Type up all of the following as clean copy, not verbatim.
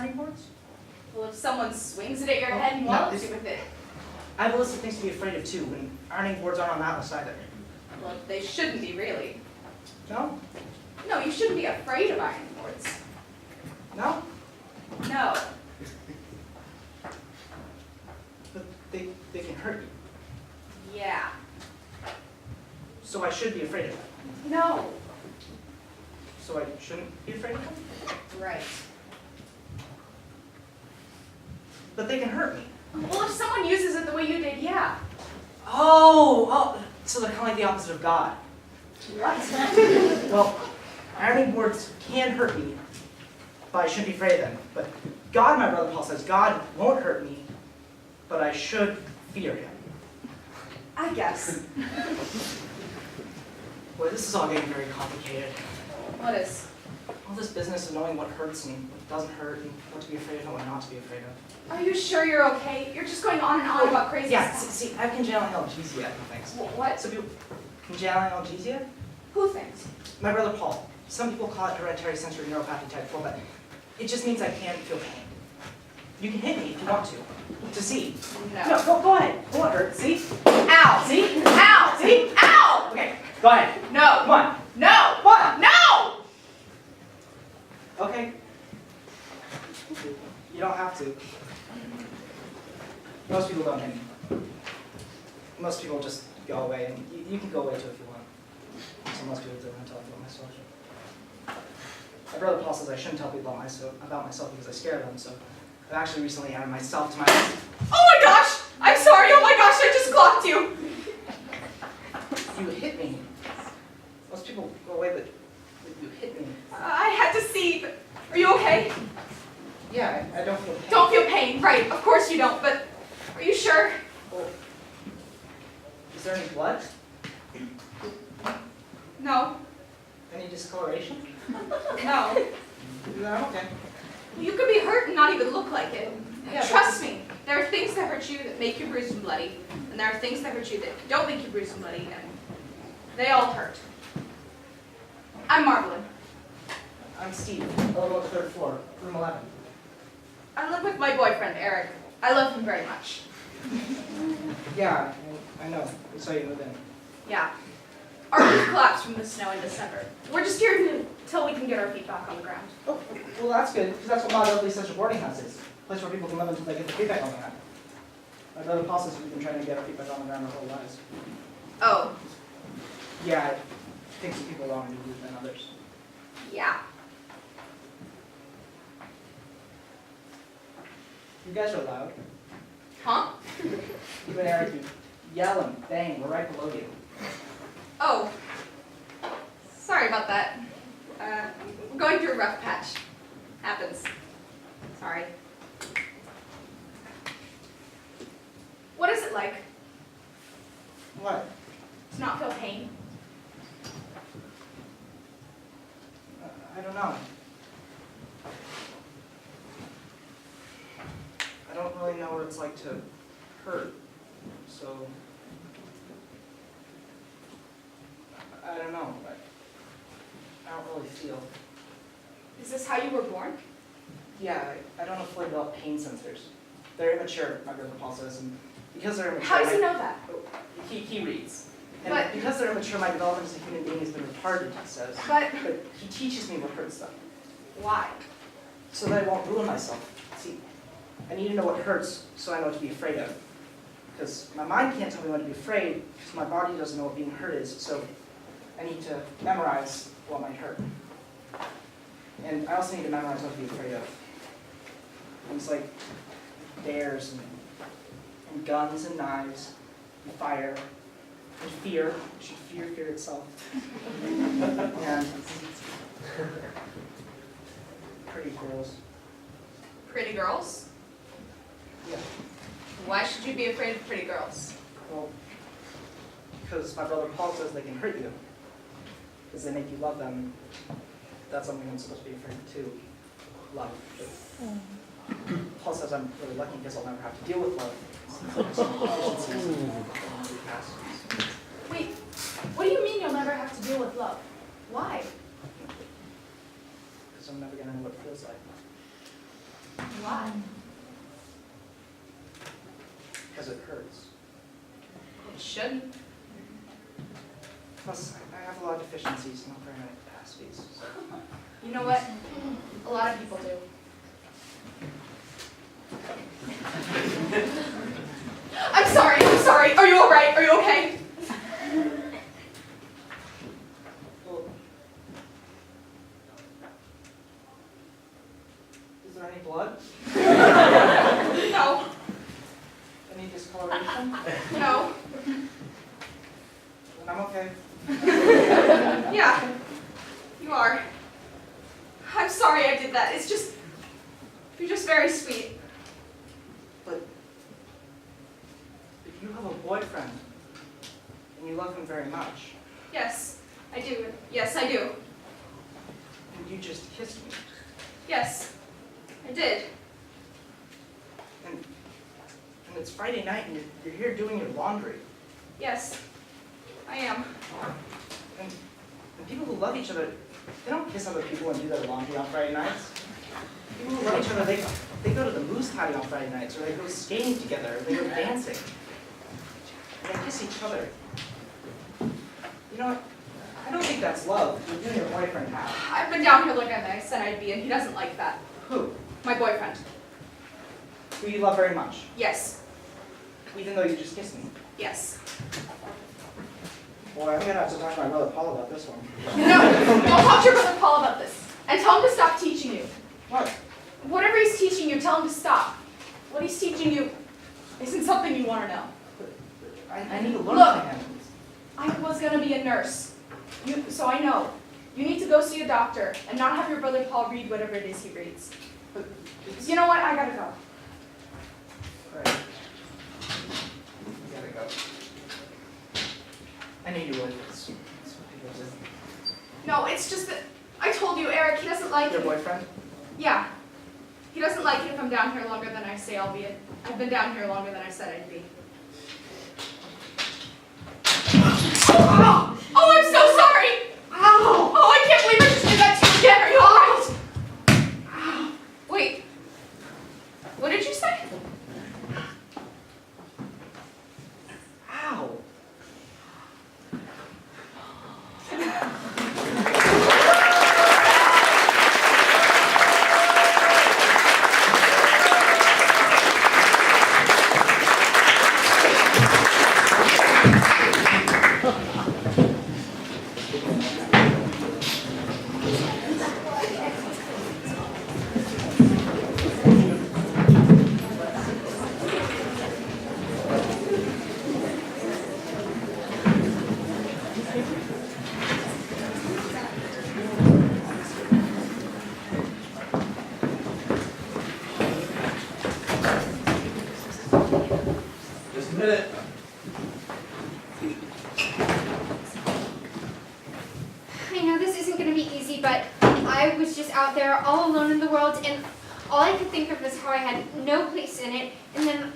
ironing boards? Well, if someone swings it at your head and no, walloped you with it. I have a list of things to be afraid of too, and ironing boards aren't on that list either. Well, they shouldn't be, really. No? No, you shouldn't be afraid of ironing boards. No? No. But they can hurt you. Yeah. So I should be afraid of them. No. So I shouldn't be afraid of them? Right. But they can hurt me. Well, if someone uses it the way you did, yeah. Oh, so they're kind of like the opposite of God. What? Well, ironing boards can hurt me, but I shouldn't be afraid of them. But God, my brother Paul says, God won't hurt me, but I should fear him. I guess. Boy, this is all getting very complicated. What is? All this business of knowing what hurts and what doesn't hurt, and what to be afraid of and what not to be afraid of. Are you sure you're okay? You're just going on and on about crazy Yeah, stuff. see, I have congenital analgesia, thanks. What? Some people, congenital analgesia? Who thinks? My brother Paul. Some people call it hereditary sensory neuropathy type 4, but it just means I can't feel pain. You can hit me if you want to see. No. Go ahead. Go ahead. See? Ow! See? Ow! See? Ow! Okay, go ahead. No! Come on. No! Come on. No! Okay. You don't have to. Most people don't hit me. Most people just go away, and you can go away too if you want. So most people do until I feel myself. My brother Paul says I shouldn't tell people about myself because I scare them, so I've actually recently added myself to my list. Oh my gosh! I'm sorry, oh my gosh, I just clocked you! You hit me. Most people go away, but you hit me. I had to see, but are you okay? Yeah, I don't feel pain. Don't feel pain, right, of course you don't, but are you sure? Well, is there any blood? No. Any discoloration? No. No, I'm okay. You could be hurt and not even look like it. Yeah, Trust me, there are things that hurt you that make you bruised and bloody, and there are things that hurt you that don't make you bruised and bloody, and they all hurt. I'm Marvelyn. I'm Steve. I live on the 3rd floor, room 11. I live with my boyfriend, Eric. I love him very much. Yeah, I know. We saw you move in. Yeah. Our roof collapsed from the snow in December. We're just here until we can get our feet back on the ground. Oh, well that's good, because that's what my lovely central boarding house is. A place where people can live until they get their feet back on the ground. My brother Paul says we've been trying to get our feet back on the ground our whole lives. Oh, Yeah, I think some people longer to do than others. yeah. You guys are loud. Huh? You and Eric, you yell and bang, we're right below you. Oh. Sorry about that. We're going through a rough patch. Happens. Sorry. What is it like What? to not feel pain? I don't know. I don't really know what it's like to hurt, so I don't know. I don't really feel. Is this how you were born? Yeah, I don't know fully developed pain sensors. They're immature, my brother Paul says, and because they're immature, How does he know that? He reads. And But- because they're immature, my development as a human being has been retarded, he says. But he teaches me what hurts them, why? so that I won't ruin myself. See, I need to know what hurts so I know what to be afraid of. Because my mind can't tell me when to be afraid, because my body doesn't know what being hurt is, so I need to memorize what might hurt. And I also need to memorize what to be afraid of. Things like bears and guns and knives and fire and fear. You should fear fear itself. And pretty girls. Pretty girls? Yeah. Why should you be afraid of pretty girls? Well, because my brother Paul says they can hurt you. Because they make you love them. That's something I'm supposed to be afraid of too. Love. But Paul says I'm really lucky because I'll never have to deal with love. Wait, what do you mean you'll never have to deal with love? Why? Because I'm never going to know what it feels like. Because it hurts. It shouldn't. Plus, I have a lot of deficiencies, not very many capacities. So. You know what? A lot of people do. I'm sorry. Are you all right? Are you okay? Well, is there any blood? No. Any discoloration? No. Then I'm okay. Yeah. You are. I'm sorry I did that. It's just... You're just very sweet. But if you have a boyfriend and you love him very much, Yes, I do. Yes, I do. and you just kissed me, Yes, I did. and it's Friday night and you're here doing your laundry, Yes, I am. and people who love each other, they don't kiss other people and do their laundry on Friday nights. People who love each other, they go to the moose party on Friday nights, or they go skating together, or they go dancing. And they kiss each other. You know what? I don't think that's love. You and your boyfriend have. I've been down here like I said I'd be, and he doesn't like that. Who? My boyfriend. Who you love very much, Yes, even though you just kissed me. yes. Boy, I'm gonna have to talk to my brother Paul about this one. No, don't talk to your brother Paul about this. And tell him to stop teaching you. What? Whatever he's teaching you, tell him to stop. What he's teaching you isn't something you want to know. I need to learn Look. from him. I was going to be a nurse, so I know. You need to go see a doctor and not have your brother Paul read whatever it is he reads. But it's... You know what? I gotta go. Right. You gotta go. I knew you would. That's what people do. No, it's just that I told you, Eric, he doesn't like Your it. boyfriend? Yeah. He doesn't like it if I'm down here longer than I say I'll be. I've been down here longer than I said I'd be. Oh, I'm so sorry! Ow! Oh, I can't believe I just did that to you again. Are you alright? Ow. Wait. What did you say? Ow! Just a minute. I know this isn't going to be easy, but I was just out there all alone in the world, and all I could think of was how I had no place in it, and then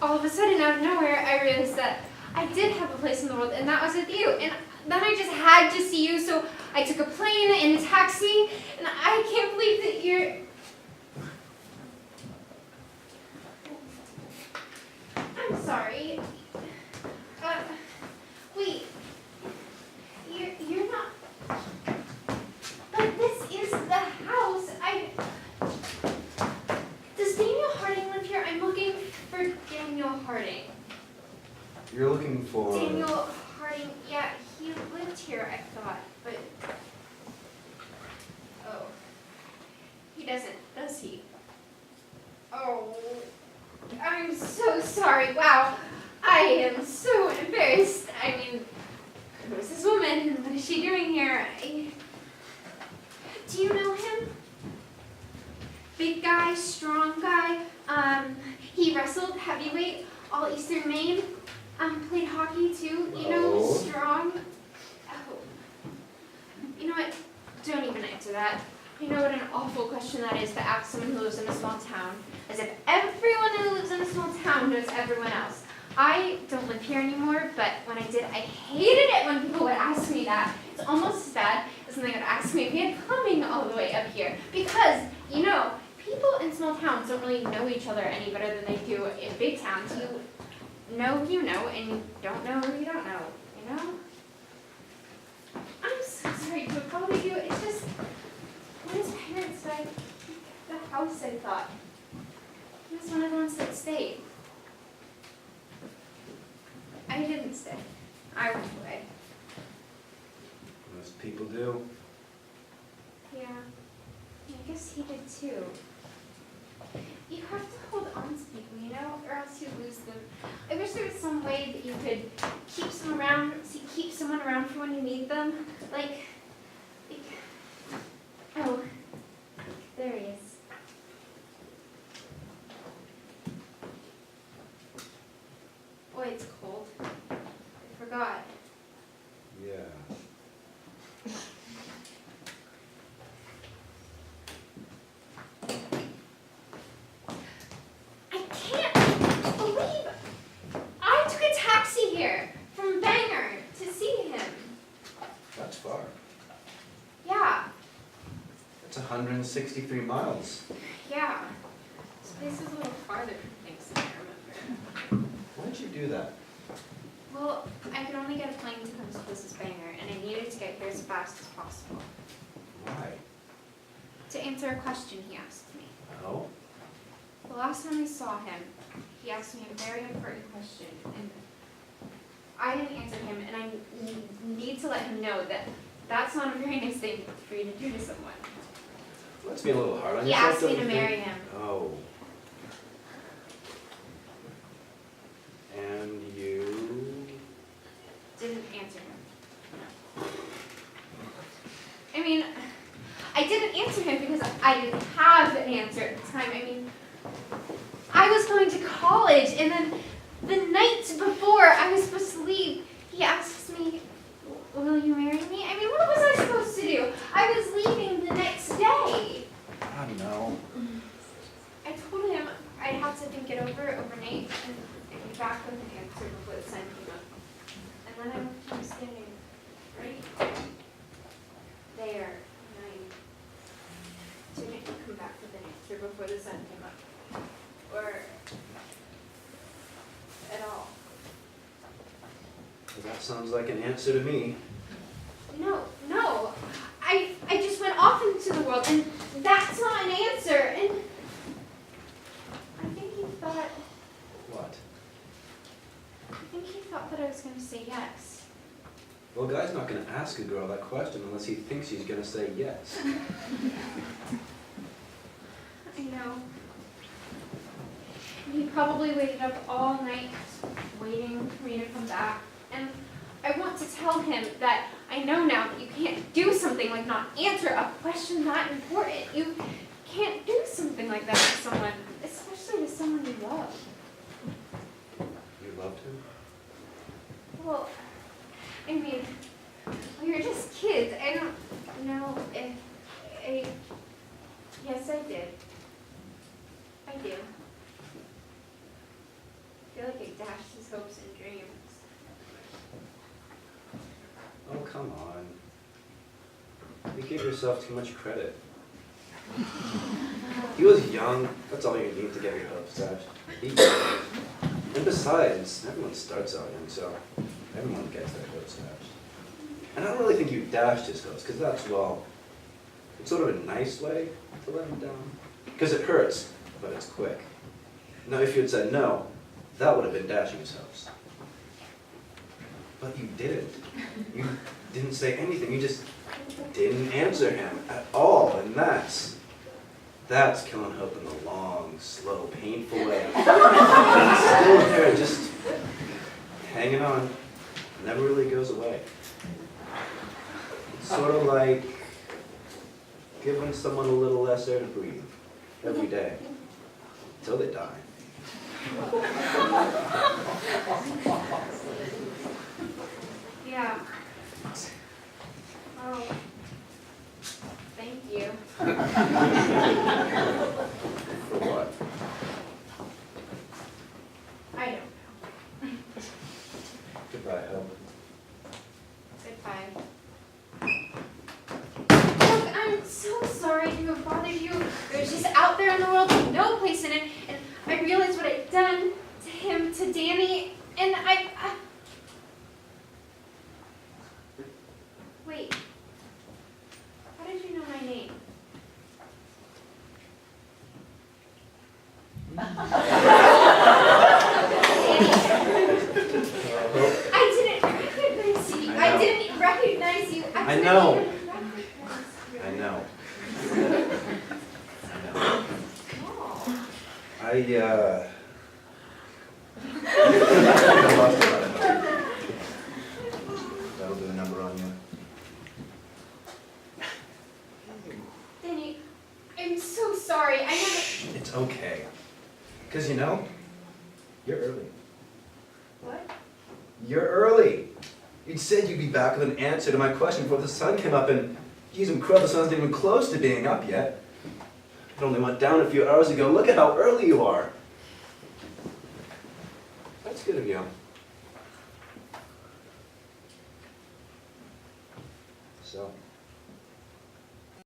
all of a sudden, out of nowhere, I realized that I did have a place in the world, and that was with you, and then I just had to see you, so I took a plane and a taxi, and I can't believe that you're... I'm sorry. Wait. You're not... But this is the house. Does Daniel Harding live here? I'm looking for Daniel Harding. You're looking for... Daniel Harding, yeah, he lived here, I thought, but... Oh. He doesn't, does he? Oh. I'm so sorry. Wow. I am so embarrassed. I mean, who's this woman? What is she doing here? Do you know him? Big guy, strong guy. He wrestled heavyweight, all Eastern Maine. Played hockey too. You know, No. strong. Oh. You know what? Don't even answer that. You know what an awful question that is to ask someone who lives in a small town. As if everyone who lives in a small town knows everyone else. I don't live here anymore, but when I did, I hated it when people would ask me that. It's almost as bad as when they would ask me if we had plumbing all the way up here. Because, you know, people in small towns don't really know each other any better than they do in big towns. You know who you know, and you don't know who you don't know, you know? I'm so sorry to bother you. It's just, when his parents died, the house, I thought, he was one of the ones that stayed. I didn't stay. I went away. Most people do. Yeah, I guess he did too. You have to hold on to people, you know, or else you lose them. I wish there was some way that you could keep someone around for when you need them. Like, oh, there he is. Boy, it's cold. I forgot. Yeah. I can't believe I took a taxi here from Bangor to see him. That's far. Yeah, That's 163 miles. yeah. This place is a little farther from things than I remember. Why'd you do that? Well, I could only get a plane to come as close as Bangor, and I needed to get here as fast as possible. Why? To answer a question he asked me. Oh? The last time I saw him, he asked me a very important question, and I didn't answer him, and I need to let him know that that's not a very nice thing for you to do to someone. Let's be a little hard on He yourself. asked me don't to you think? marry him. Oh. And you? Didn't answer him. I mean, I didn't answer him because I didn't have an answer at the time. I mean, I was going to college, and then the night before I was supposed to leave, he asks me, "Will you marry me?" I mean, what was I supposed to do? I was leaving the next day. I don't know. I told him I'd have to think it over overnight and be back with an answer before the sun came up. And then I was standing right there, and I didn't come back with an answer before the sun came up. Or at all. Well, that sounds like an answer to me. No. I just went off into the world, and that's not an answer. And I think he thought What? that I was going to say yes. Well, a guy's not going to ask a girl that question unless he thinks she's going to say yes. I know. He probably waited up all night waiting for me to come back. And I want to tell him that I know now that you can't do something like not answer a question that important. You can't do something like that to someone, especially to someone you love. You loved him? Well, I mean, we were just kids. I don't know if yes, I did. I do. I feel like I dashed his hopes and dreams. Oh, come on. You give yourself too much credit. He was young. That's all you need to get your hopes dashed. He did. And besides, everyone starts out young, so everyone gets their hopes dashed. And I don't really think you dashed his hopes, because that's, well, it's sort of a nice way to let him down. Because it hurts, but it's quick. Now, if you had said no, that would have been dashing his hopes. But you didn't. You didn't say anything. You just didn't answer him at all, and that's killing hope in the long, slow, painful way. It's still there, just hanging on. Never really goes away. It's sort of like giving someone a little less air to breathe every day until they die. Yeah. Oh, thank you. For what? I don't know. Goodbye, Hope. Goodbye. Look, I'm so sorry to have bothered you. I was just out there in the to Danny, and Wait. How did you know my name? I didn't recognize you. I know. I didn't recognize you. I know. Didn't recognize you. I know. I know. Oh. I lost a lot of money. That'll do a number on you. Danny, I'm so sorry. I never. It's okay. Because you know, you're early. What? You're early. You said you'd be back with an answer to my question before the sun came up, and geez, and crow, the sun's not even close to being up yet. It only went down a few hours ago. Look at how early you are. That's good of you. So,